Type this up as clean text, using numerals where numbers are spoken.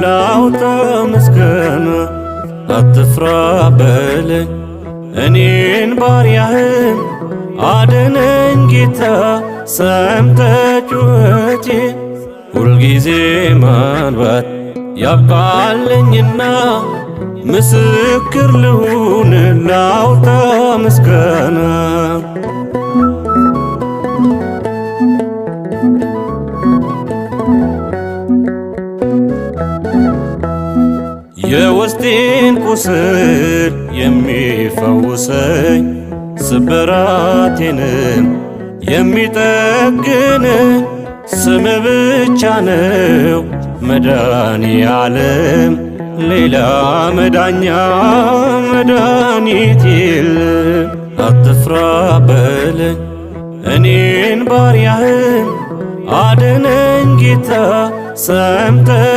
ላውጣ ምስጋና አትፍራ በለኝ እኔን ባሪያህን አድነኝ ጌታ ሰምተህ ጩኸቴን ሁልጊዜ ማንባት ያብቃልኝና ምስክር ልሁን ላውጣ ምስጋና የውስጤን ቁስል የሚፈውሰኝ ስብራቴንም የሚጠግን ስም ብቻ ነው መድኃኔዓለም ሌላ መዳኛ መድኃኒት የለም። አትፍራ በለኝ እኔን ባሪያህን አድነኝ ጌታ ሰምተህ